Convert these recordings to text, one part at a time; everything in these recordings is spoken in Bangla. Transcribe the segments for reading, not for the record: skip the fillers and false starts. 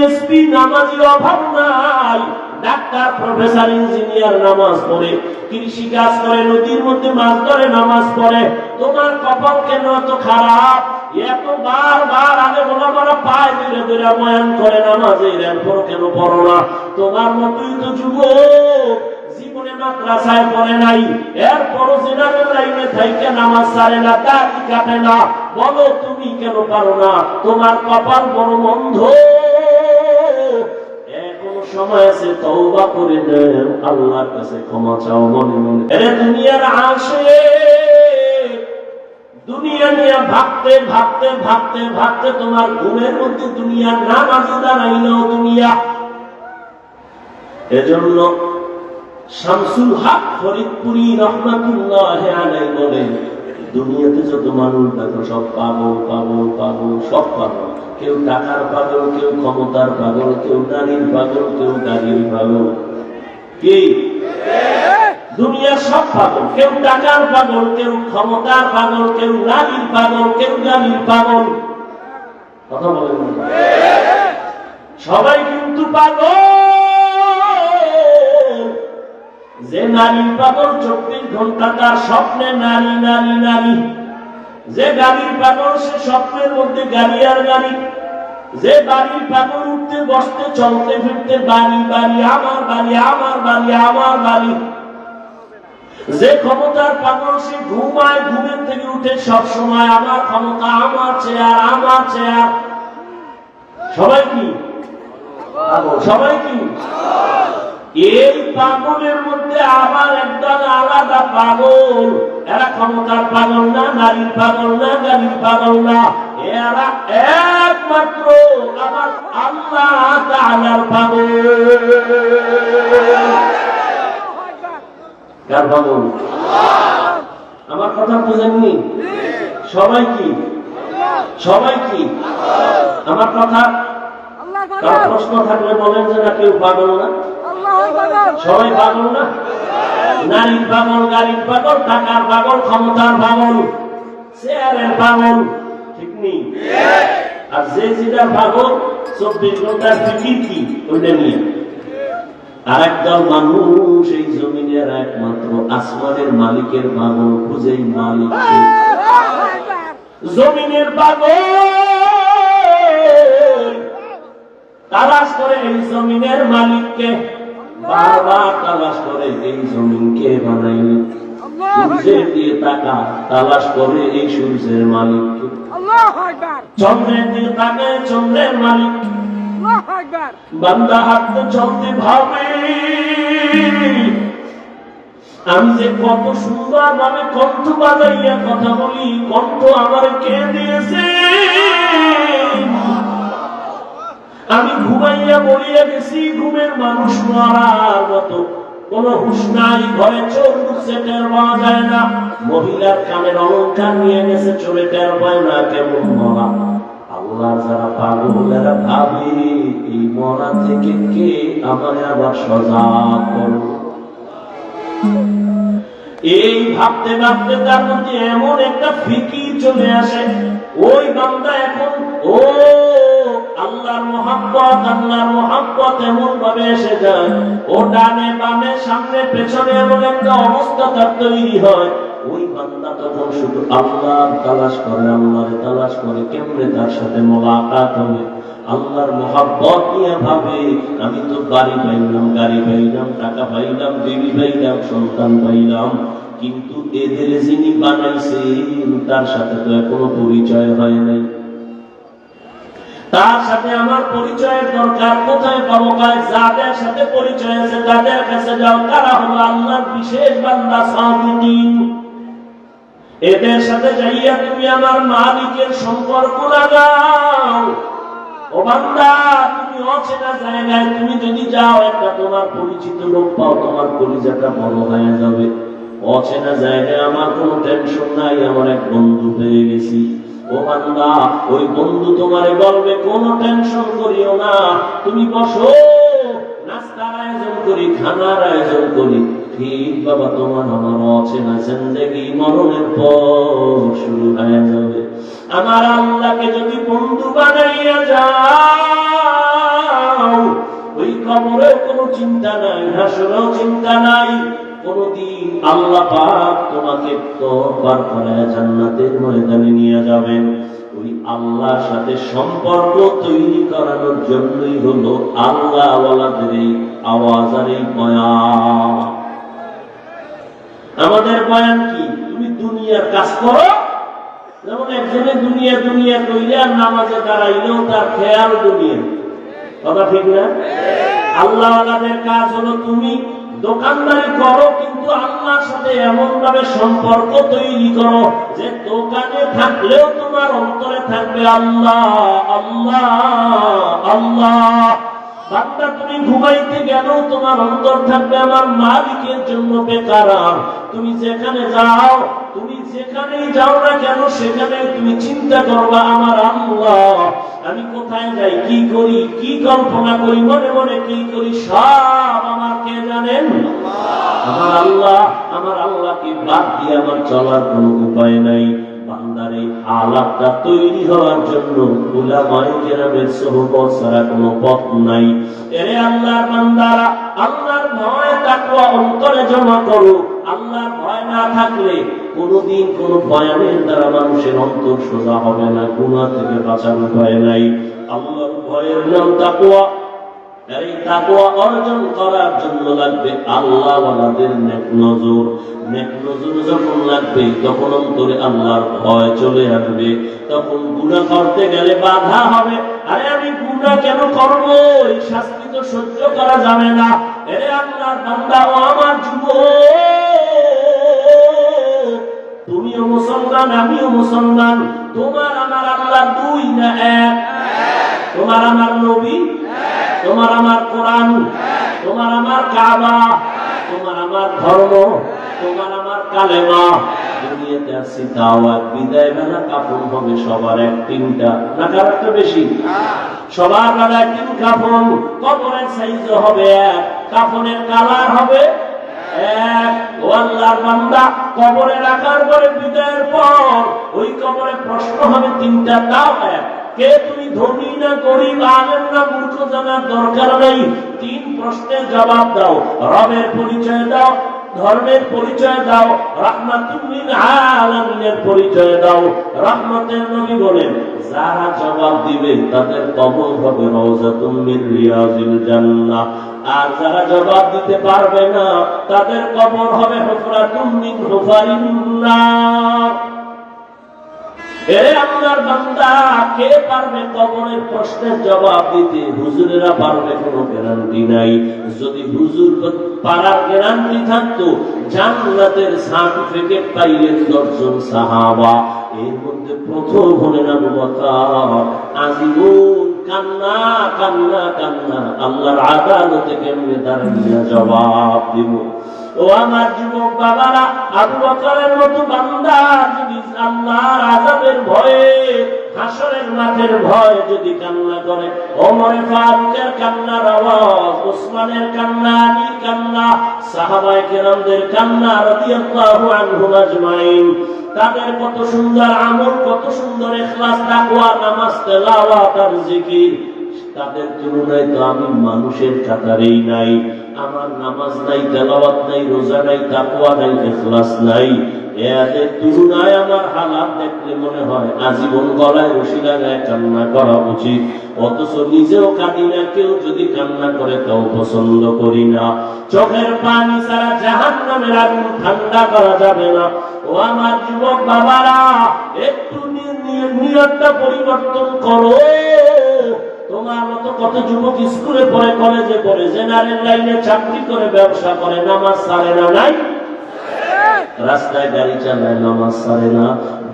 এসপি নামাজের অভাব নাই, ডাক্তার প্রফেসর ইঞ্জিনিয়ার নামাজ পড়ে, কৃষি কাজ করে, নদীর মধ্যে মাছ ধরে নামাজ পড়ে। তোমার কপাল কেন এত খারাপ? এত বারবার আগে ওলামারা পায় ধীরে ধীরে বয়ান করে নামাজের, এরপর কেন পড়ো না? তোমার মতোই তো যুবক জীবনে মাদ্রাসায় পড়ে নাই, এরপরও জেনারেল লাইনে থেকে নামাজ ছাড়ে না, দাড়ি কাটে না। বলো তুমি কেন পারো না? তোমার কপাল বড় বন্ধ। এখনো সময় আছে, তওবা করে দেন, আল্লাহর কাছে ক্ষমা চাও মনে মনে। এরে দুনিয়ার আশিক, দুনিয়া নিয়ে ভাবতে ভাবতে ভাবতে ভাবতে তোমার ঘুমের মধ্যে দুনিয়ার নামাজে দাঁড়াইলো দুনিয়া। এজন্য শামসুল হক ফরিদপুরি রহমাতুল্লাহ আলাইহি বলেন, দুনিয়াতে যত মানুষ দেখো সব পাগল পাগল পাগল, সব পাগল। কেউ টাকার পাগল, কেউ ক্ষমতার পাগল, কেউ নারীর পাগল, কেউ গাড়ির পাগল। কি দুনিয়ার সব পাগল, কেউ টাকার পাগল, কেউ ক্ষমতার পাগল, কেউ নারীর পাগল, কেউ গাড়ির পাগল। কথা বলেন, সবাই কিন্তু পাগল। যে নারীর পাগল 24 ঘন্টা তার স্বপ্নে নারী নারী নারী। যে গাড়ির পাগল সে স্বপ্নের মধ্যে গাড়ি আর গাড়ি। যে বাড়ির পাগল উঠতে বসতে চলতে ফিরতে বাড়ি বাড়ি, আমার বাড়ি আমার বাড়ি আমার বাড়ি। যে ক্ষমতার পাগল সে ঘুমায়, ঘুমের থেকে উঠে সব সময় আমার ক্ষমতা, আমার চেয়ার আমার চেয়ার। সবাই কি পাগল? সবাই কি? এই পাগলের মধ্যে আবার একদল আলাদা পাগল, এরা ক্ষমতার পাগল না, নারীর পাগল না, গাড়ির পাগল না, এরা একমাত্র আমার আল্লাহ তাআলার পাগল। কার পাগল? আমার কথা বুঝেননি? সবাই কি? সবাই কি? আমার কথা কার প্রশ্ন থাকলে বলেন যে না কেউ পাগল না। সবাই পাগল না? নারীর পাগল, গাড়ির পাগল, টাকার পাগল, ক্ষমতার পাগল, চেয়ারের পাগল, ঠিক নেই? আর যে যেটার পাগল 24 ঘন্টার ফিকির কি ওইটা নিয়ে। আর একদল মানুষ এই জমিনের একমাত্র আসমানের মালিকের পাগল, খুঁজেই মালিক জমিনের পাগল, তালাশ করে এই জমিনের মালিককে, বারবার তালাশ করে এই জমিনকে বানাইল। সূর্যের দিয়ে তাকা, তালাশ করে এই সূর্যের মালিককে। চন্দ্রের দিয়ে তাকায় চন্দ্রের মালিক। বান্দা হাঁটতে চলতে ভাবে আমি যে কত সুন্দর ভাবে কণ্ঠ বাজাইয়া কথা বলি, কণ্ঠ আমার কে দিয়েছে? আমি ঘুমাইয়া বলিয়া গেছি, ঘুমের মানুষ মরার মতো, কোন হুঁশ নাই, ঘরে চোর ঢুকছে টের পাওয়া যায় না, মহিলার কানের অলংকার নিয়ে গেছে চোরে টের পায় না, কেমন মরা। আল্লাহ যারা পাগল এরা ভাবে এই মরা থেকে কে আমারে আবার সজাগ করো। এই ভাবতে ভাবতে তার মধ্যে এমন একটা ফিকির চলে আসে, ওই বান্দা এখন ও আল্লাহর মহব্বত এমন ভাবে এসে যায়, ও ডানে বামে সামনে পেছনে এমন একটা অবস্থা তার তৈরি হয়। ওই বান্দা তখন শুধু আল্লাহর তালাশ করে, আল্লাহর তালাশ করে কেমনে তার সাথে মোলাকাত হবে। আল্লাহর মহব্বত নিয়ে ভাবে আমি তো বাড়ি পাইলাম, গাড়ি পাইলাম, টাকা পাইলাম, বিবি পাইলাম, সন্তান পাইলাম, কিন্তু এদের যিনি বানাইছেন তার সাথে তো এখনো পরিচয় হয় নাই। তার সাথে আমার পরিচয়ের দরকার। কোথায় পাবো? যাদের সাথে পরিচয় আছে তাদের কাছে যাও, তারা হলো আল্লাহর বিশেষ বান্দা সাদিকিন। এদের সাথে যাইয়া তুমি আমার মালিকের সম্পর্ক লাগাও। ও বান্দা, তুমি অচেনা জায়গায় তুমি যদি যাও, একটা তোমার পরিচিত লোক পাও, তোমার কলিজাটা বড় হয়ে যাবে। অচেনা জায়গায় আমার কোনো টেনশন নাই, আমার এক বন্ধু পেয়ে গেছি। ও বান্দা, ওই বন্ধু তোমারে বলবে কোনো টেনশন করিও না, তুমি বসো, নাস্তার আয়োজন করি, খানার আয়োজন করি। ঠিক বাবা, তোমার আমার অচেনা জিন্দেগি মরণের পর শুরু হয়ে যাবে। আমার আল্লাহকে যদি বন্ধু বানাইয়া যায়, কবরেও কোনো চিন্তা নাই, হাসরেও চিন্তা নাই। কোনদিন আল্লাহ পাক তোমাকে তওবার করে জান্নাতের ময়দানে নিয়ে যাবেন। ওই আল্লাহর সাথে সম্পর্ক তৈরি করানোর জন্যই হলো আল্লাহ ওয়ালাদের এই আওয়াজ আর এই বয়ান। আমাদের বয়ান কি? তুমি দুনিয়ার কাজ করো, যেমন একজনে দুনিয়া দুনিয়া কইলে আর নামাজে দাঁড়াইলেও তার খেয়াল দুনিয়া, কথা ঠিক না? আল্লাহ ওয়ালাদের কাজ হলো তুমি দোকানদারি করো, কিন্তু আল্লাহর সাথে এমন ভাবে সম্পর্ক তৈরি করো যে দোকানে থাকলেও তোমার অন্তরে থাকবে আল্লাহ আল্লাহ আল্লাহ। বান্দা তুমি ঘুমাইতে গেলেও তোমার অন্তর থাকবে আমার মালিকের জন্য বেকারার। তুমি যেখানে যাও, তুমি যেখানেই যাও না কেন, সেখানে তুমি চিন্তা করবা আমার আল্লাহ, আমি কোথায় যাই, কি করি, কি কল্পনা করি, মনে মনে কি করি, সব আমার কে জানেন? আমার আল্লাহ। আমার আল্লাহকে বাদ দিয়ে আমার চলার কোনো উপায় নাই। বান্দার এই হালাতটা তৈরি হওয়ার জন্য উলামায়ে কেরামের সোহবত ছাড়া কোনো পথ নাই। এরে আল্লাহর বান্দারা, আল্লাহর ভয় তাকওয়া অন্তরে জমা করো। আল্লাহর ভয় না থাকলে কোনদিন কোন বয়ানের দ্বারা মানুষের অন্তর সোজা হবে না, গুনাহ থেকে বাঁচার উপায় নাই। আল্লাহর ভয়ের নাম তাকওয়া। এই তাকওয়া অর্জন করার জন্য লাগবে আল্লাহ ওয়ালাদের নেক নজর। নেক নজর যখন লাগবে তখন অন্তরে আল্লাহর ভয় চলে আসবে। তখন গুনাহ করতে গেলে বাধা হবে, আরে আমি গুনাহ কেন করব, এই শাস্তি তো সহ্য করা যাবে না। এরে আল্লাহর বান্দা ও আমার যুবক, তুমিও মুসলমান, আমিও মুসলমান। তোমার আমার আল্লাহ দুই না এক? তোমার আমার নবী, তোমার আমার কোরআন, তোমার আমার কাবা, তোমার আমার ধর্ম, তোমার আমার কালেমা। দুনিয়াতে আসছি দাওয়াত, বিদায় বেলা কাফন হবে সবার এক তিনটা, না কার একটা বেশি? সবার বেলা তিন কাফন। কবরের সাইজ হবে এক, কাফনের কালার হবে এক। ও আল্লাহর বান্দা, কবরে রাখার পরে বিদায়ের পর ওই কবরে প্রশ্ন হবে তিনটা, তাও এক। কে তুমি, ধনী না গরিব, আলেম না মূর্খ, জানার দরকার নেই। তিন প্রশ্নের জবাব দাও, রবের পরিচয় দাও, ধর্মের পরিচয় দাও, রাহমাতুল লিল আলামিনের পরিচয় দাও। রহমতের নবী বলেন, যারা জবাব দিবে তাদের কবর হবে রওজাতুম মিন রিয়াজিল জান্নাহ। আর যারা জবাব দিতে পারবে না তাদের কবর হবে হুফরাতুম মিন হুফারিন নার। এরে আল্লাহর বান্দা, কে পারবে কবরের প্রশ্নের জবাব দিতে? হুজুরেরা পারবে, কোনো গ্যারান্টি নাই। যদি হুজুর পারার গ্যারান্টি থাকতো, জান্নাতের সার্টিফিকেট পাইলেন 10 জন সাহাবা। এর মধ্যে প্রথম হলেন আবু বকর। আজীবন কান্না কান্না কান্না, আল্লাহর আদালতে কেমনে দাঁড়িয়ে জবাব দিব। ও আমার যুবক বাবারা, আবু বকরের মতো বান্দা যদি আল্লাহর আযাবের ভয়ে, হাসরের মাঠের ভয় যদি কান্না করে, ওমরে ফারুকের কান্নার আওয়াজ, ওসমানের কান্না, আলীর কান্না, সাহাবায়ে কেরামদের কান্না রাদিয়াল্লাহু আনহুম আজমাইন, তাদের কত সুন্দর আমল, কত সুন্দর ইখলাস, তাকওয়া, নামাজ, তেলাওয়াত আর জিকির, তাদের তুলনায় তো আমি মানুষের কাতারেই নাই। আমার নামাজ নাই, তেলাওয়াত নাই, রোজা নাই, তাকওয়া নাই, ইখলাস নাই। এদের তুলনায় আমার হালাত দেখলে মনে হয় আজীবন গলায় রশি লাগায় কান্না করা উচিত। অথচ নিজেও কাঁদি না, কেউ যদি কান্না করে তাও পছন্দ করি না। চোখের পানি ছাড়া জাহান্নামের আগুন ঠান্ডা করা যাবে না। ও আমার যুবক বাবারা, একটু নিয়তটা পরিবর্তন করো। তোমার মতো কত যুবক স্কুলে পড়ে, কলেজে পড়ে, জেনারেল লাইনে চাকরি করে, ব্যবসা করে, নামাজ ছাড়ে না? নাই? রাস্তায় গাড়ি চালায়, নামাজ ছাড়ে না।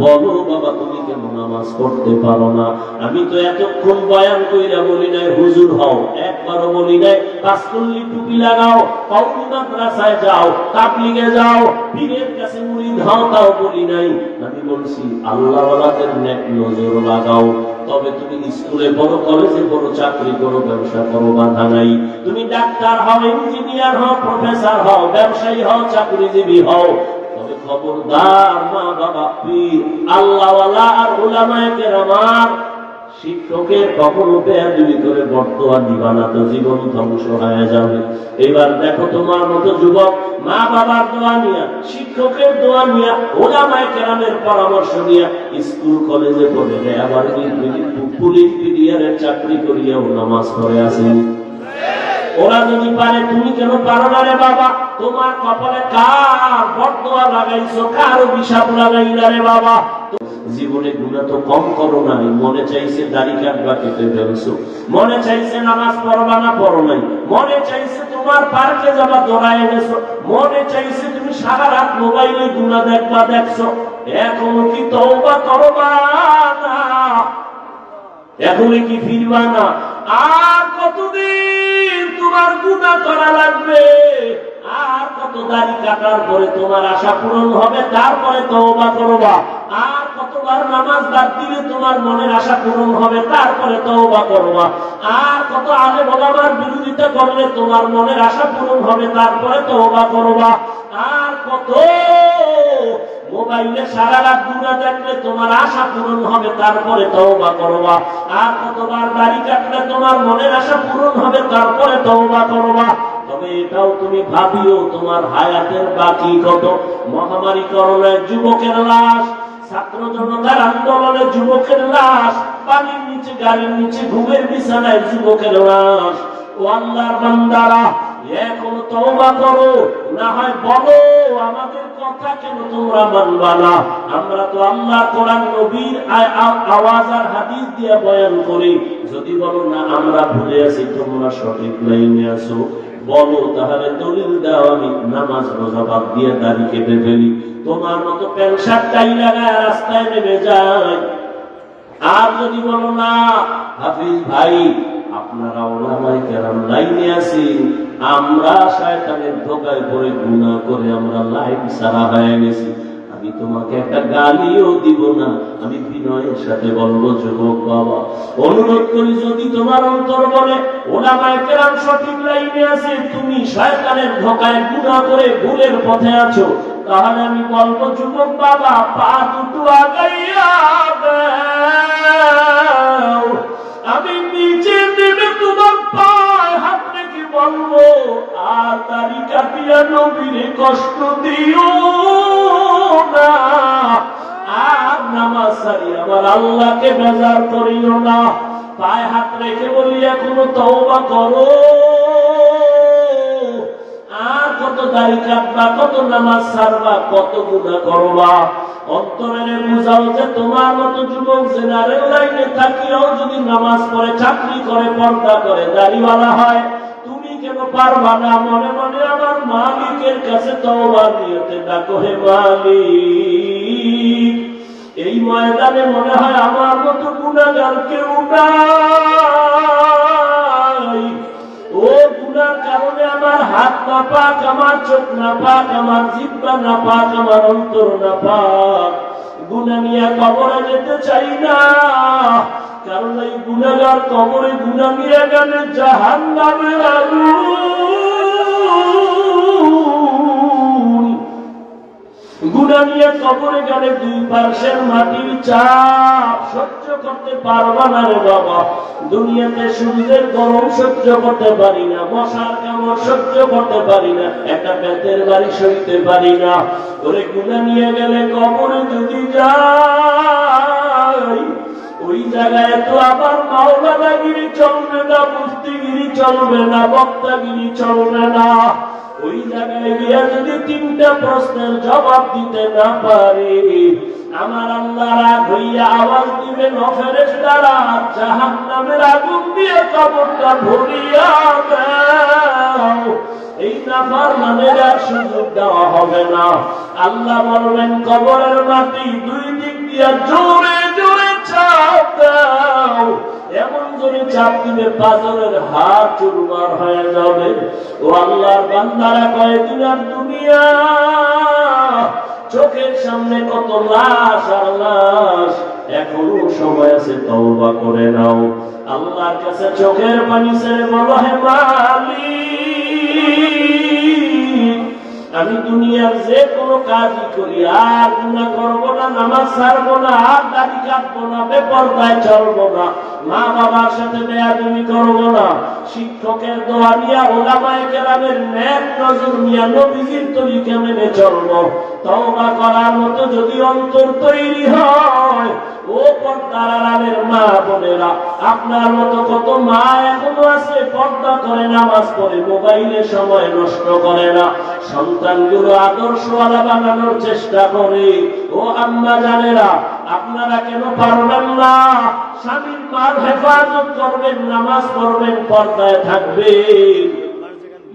বলো বাবা, তুমি কেন নামাজ পড়তে পারো না? আমি তো এতক্ষণ বয়ান কইরা বলি নাই হুজুর হও, একবারও বলি নাই পাঁচকল্লি টুপি লাগাও, কওমি মাদ্রাসায় যাও, তাবলিগে যাও, পীরের কাছে মুরিদ হও, তাও বলি নাই। আমি বলছি আল্লাহ ওয়ালাদের নেক নজর লাগাও। তবে তুমি স্কুলে পড়ো, কলেজে পড়ো, চাকরি করো, ব্যবসা করো, বাধা নাই। তুমি ডাক্তার হও, ইঞ্জিনিয়ার হও, প্রফেসর হও, ব্যবসায়ী হও, চাকরিজীবী হও, তবে খবরদার মা বাবা, পীর, আল্লাহওয়ালা আর উলামায়ে কেরাম শিক্ষকের কখনো বেয়াদবি করে বর্তমান দিবা না তো জীবন ধ্বংস হয়ে যাবে। এবার দেখো তোমার মতো যুবক মা বাবার দোয়া নিয়া, শিক্ষকের দোয়া নিয়া, ওলামায়ে কেরামের পরামর্শ নিয়া স্কুল কলেজে পড়ে যায়, আবার পুলিশ পিডিআরের চাকরি করিয়াও নামাজ পড়ে আসেন। ওরা যদি পারে তুমি কেন পারো না রে বাবা? তোমার কপালে কার বরদোয়া লাগাইছো, কার অভিশাপ লাগাইলা রে বাবা? জীবনে গুনাহ তো কম করো নাই, মনে চাইছে দাড়ি কাটবা কেটে ফেলছো, মনে চাইছে নামাজ পড়বা না পড়ো নাই, মনে চাইছে তোমার পার্কে যাবা দৌড়ায় এনেছো, মনে চাইছে তুমি সারা রাত মোবাইলে গুনাহ দেখবা দেখছো। এখনো কি তওবা করবা না? এখনো কি ফিরবা না? আর কতদিন তোমার গুনাহ করা লাগবে? আর কত দাড়ি কাটার পরে তোমার আশা পূরণ হবে তারপরে তওবা করবা? আর কতবার নামাজ বাদ দিলে তোমার মনের আশা পূরণ হবে তারপরে তওবা করবা? আর কত আলেম ওলামার বিরোধিতা করলে তোমার মনের আশা পূরণ হবে তারপরে তওবা করবা? আর কত মোবাইলে সারা রাত গুনাহ দেখলে তোমার আশা পূরণ হবে তারপরে তওবা করবা? আর কতবার দাড়ি কাটলে তোমার মনের আশা পূরণ হবে তারপরে তওবা করবা? তবে এটাও তুমি ভাবিও তোমার হায়াতের বাকি কত। মহামারী করোনায় যুবকের লাশ, ছাত্র জনতার আন্দোলনে যুবকের লাশ, পানির নিচে গাড়ির নিচে ঘুমের বিছানায় যুবকের লাশ। ও আল্লাহর বান্দারা, এখন তওবা করো, না হয় বলো আমাদের কথা কেন তোমরা মানবা না? আমরা তো আল্লাহ কোরআন নবীর আওয়াজ আর হাদিস দিয়ে বয়ান করি। যদি বলো না আমরা ভুলে আছি, তোমরা সঠিক লাইনে আছো, বলো তাহলে দলিল দাও, আমি নামাজ রোজা বাদ দিয়ে দাড়ি কেটে ফেলি, তোমার মতো প্যান্ট শার্ট টাই লাগায় রাস্তায় নেমে যাই। আর যদি বলো না হাফিজ ভাই আপনারা ওলামায়ে কেরাম লাইনে আছেন, আমরা শয়তানের ধোঁকায় পড়ে গুনাহ করে আমরা লাইন ছাড়া হয়ে গেছি, আমি তোমাকে একটা গালিও দিব না। আমি বিনয়ের সাথে বলবো যুবক বাবা, অনুরোধ করি যদি তোমার অন্তর বলে ওলামায়ে কেরাম সঠিক লাইনে আছে, তুমি শয়তানের ধোঁকায় গুনাহ করে ভুলের পথে আছো, তাহলে আমি বলবো যুবক বাবা পা দুটো আগাইয়া দাও, আমি নিচে দেবে তোমার পায়ে হাত রেখে বলবো আর দাড়ি কাটিয়া নবীরে কষ্ট দিও না, আর নামাজ ছাড়িয়া আমার আল্লাহকে বেজার করিও না। পায়ে হাত রেখে বলি এখনো তওবা করো। আর কত দাড়ি কাটবা, কত নামাজ ছাড়বা, কত গুনাহ করবা? অন্তরের বুঝাও যে তোমার মতো যুবক জেনারেল লাইনে থাকিও যদি নামাজ পড়ে, চাকরি করে, পর্দা করে, দাড়িওয়ালা হয়, তুমি কেন পারবা না? মনে মনে আমার মালিকের কাছে তওবার নিয়তে ডাকো, হে মালিক এই ময়দানে মনে হয় আমার মতো গুনাহগার কেউ নাই, ও গুনার কারণে আমার হাত না পাক, আমার চোখ না পাক, আমার জিহ্বা না পাক, আমার অন্তর না পাক। গুনাহ নিয়ে কবরে যেতে চাই না, কারণ এই গুনাহগার কবরে গুনাহ নিয়ে গেলে জাহান্নামের আগুন। গুনাহ নিয়ে কবরে গেলে দুই পার্শ্বের মাটির চাপ সহ্য করতে পারবা না রে বাবা। দুনিয়াতে সূর্যের গরম সহ্য করতে পারি না, মশার কামড় সহ্য করতে পারি না, একটা বেতের বাড়ি সইতে পারি না। ওরে গুনাহ নিয়ে গেলে কবরে যদি যাই, ওই জায়গায় তো আবার মাওলানাগিরি চলবে না, মুফতিগিরি চলবে না, বক্তাগিরি চলবে না। ওই জায়গায় গিয়া যদি তিনটা প্রশ্নের জবাব দিতে না পারি, আমার আল্লাহ রাগ হইয়া আওয়াজ দিবেন, ও ফেরেশতারা জাহান্নামের আগুন দিয়ে কবরটা ভরিয়া দাও। এই নাফরমানের আর সুযোগ দেওয়া হবে না। আল্লাহ বলবেন কবরের মাটি দুই দিক দিয়া জোরে জোরে চাপ দাও, এমন জোরে চাপ দিবে পাথরের হাত চুরমার হয়ে যাবে। ও আল্লাহর বান্দারা, কয়েকদিন আর দুনিয়া, চোখের সামনে কত লাশ আর লাশ, এখনো সময় আছে তওবা করে নাও। আল্লাহর কাছে চোখের পানি ছেড়ে বলো, হে মালিক আমি দুনিয়ার যে কোনো কাজই করি আর গুনাহ করবো না, নামাজ ছাড়বো না, আর দাড়ি কাটবো না, বেপরদায় চলবো না। মা বাবার সাথে বেয়াদবি করব না, শিক্ষকের দোয়া নিয়া ওলামায়ে কেরামের নেক নজর নিয়া নবীজির তরিকা মেনে চলব। তওবা করার মতো যদি অন্তর তৈরি হয়, ও পর্দার আড়ালের মা বোনেরা, আপনার মতো কত মা এখনো আছে পর্দা করে, নামাজ পড়ে, মোবাইলে সময় নষ্ট করে না, সন্তানগুলো আদর্শওয়ালা বানানোর চেষ্টা করে। ও আম্মা জানেরা, আপনারা কেন পারবেন না? স্বামীর মার হেফাজত করবেন, নামাজ পড়বেন, পর্দায় থাকবেন,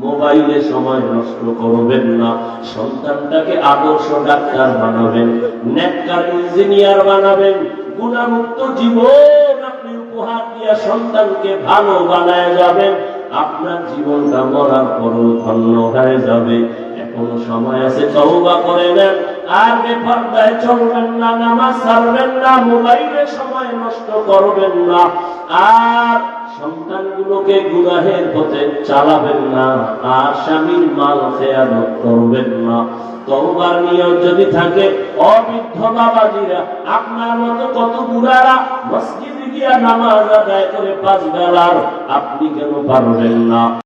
মোবাইলে সময় নষ্ট করবেন না, সন্তানটাকে আদর্শ ডাক্তার বানাবেন, নেককার ইঞ্জিনিয়ার বানাবেন, গুণামুক্ত জীবন আপনি উপহার দিয়া সন্তানকে ভালো বানায় যাবেন। আপনার জীবনটা মরার পরও ধন্য হয়ে যাবে। এখনো সময় আছে, তওবা করে নেন, আর বেপরদায় চলবেন না, নামাজ ছাড়বেন না, মোবাইলে সময় নষ্ট করবেন না, আর সন্তানগুলোকে গুনাহের পথে চালাবেন না, আর স্বামীর মাল খেয়ানত করবেন না। তওবার নিয়ত যদি থাকে, অবৃদ্ধ বাবাজিরা, আপনার মতো কত বুড়ারা মসজিদে গিয়া নামাজ আদায় করে 5 বেলার, আপনি কেন পারবেন না?